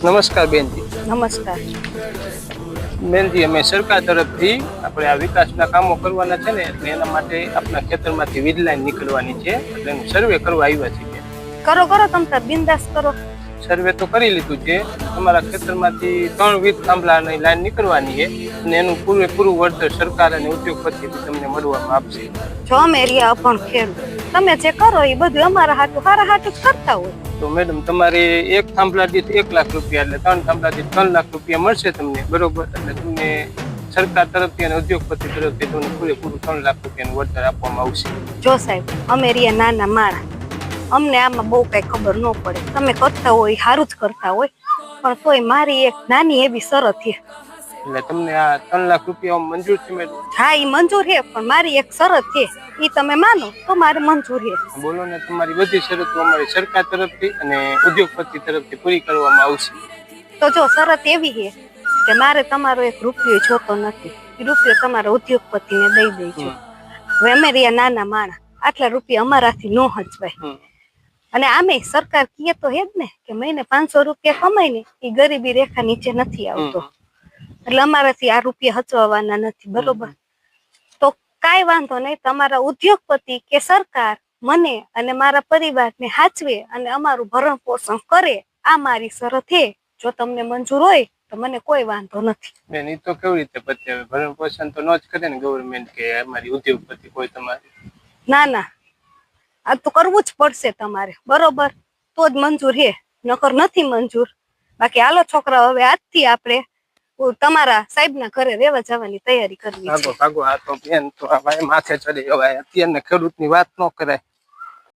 નમસ્કાર બેનજી। નમસ્કાર બેનજી, અમે સરકાર તરફથી આપણે આ વિકાસના કામો કરવાના છે ને, એટલે એના માટે આપણા ખેતરમાંથી વીજ લાઈન નીકળવાની છે, એટલે એનું સર્વે કરવા આવ્યા છીએ। કરો કરો, તમ તાર બિંદાસ કરો। સર્વે તો કરી લીધું છે। તમારા ખેતરમાંથી 3 વીજ થાંભલાની લાઈન નીકળવાની છે અને એનું પૂરેપૂરું વળતર સરકાર અને ઉદ્યોગપતિથી તમને મળવામાં આવશે। જો અમે એરિયા અભણ ખેડૂત, તમે જે કરો એ બધું અમારા હાટું સારા હાટું જ કરતા હોય। તો મેડમ, તમારે એક થાંભલા દીઠ 1 લાખ રૂપિયા, એટલે 3 થાંભલા દીઠ 3 લાખ રૂપિયા મળશે તમને, બરોબર? એટલે તમને સરકાર તરફથી અને ઉદ્યોગપતિ તરફથી તમને પૂરેપૂરું 3 લાખ રૂપિયાનું વળતર આપવામાં આવશે। જો સાહેબ, અમે એરિયા નાના માણા, અમને આમાં બહુ કઈ ખબર ન પડે। તમે કરતા હોય સારું જ કરતા હોય, પણ તોય મારી એક નાની એવી શરત છે। એટલે તમને આ 3 લાખ રૂપિયા મંજૂર છે મેડમ? હા, એ મંજૂર છે, પણ મારી એક શરત છે, એ તમે માનો તો મારે મંજૂર છે। બોલો ને, તમારી બધી શરતો અમારી સરકાર તરફથી અને ઉદ્યોગપતિ તરફથી પૂરી કરવામાં આવશે। તો જો શરત એવી છે કે મારે તમારો 1 રૂપિયો જોતો નથી, એ રૂપિયો તમારા ઉદ્યોગપતિને દઈ દેજો। હવે અમે રહ્યા નાના માણા, આટલા રૂપિયા અમારાથી ન હચવાય। અને આમે સરકાર કહે તો હે જ ને કે મહિને 500 રૂપિયા કમાય ને એ ગરીબી રેખા નીચે નથી આવતો, એટલે અમારાથી આ રૂપિયા હચવાવાના નથી, બરોબર? તો કાંઈ વાંધો નહીં, તમારા ઉદ્યોગપતિ કે સરકાર મને અને મારા પરિવારને હાચવે અને અમારું ભરણ પોષણ કરે, આ મારી શરત છે। જો તમને મંજૂર હોય તો મને કોઈ વાંધો નથી। બેન, એ તો કેવી રીતે પતે? હવે ભરણ પોષણ તો ન જ કરે ને ગવર્મેન્ટ કે અમારી ઉદ્યોગપતિ કોઈ તમારી? ના ના, આ તો કરવું જ પડશે તમારે, બરોબર? તો જ મંજૂર છે, નકર નથી મંજૂર। બાકી હાલો છોકરા, હવે આજથી આપણે તમારા સાહેબના ઘરે રહેવા જવાની તૈયારી કરવી છે। ભાગો ભાગો, આ તો બેન તો માથે ચડી, હવે અત્યારના ખેડૂતની વાત ન કરાય।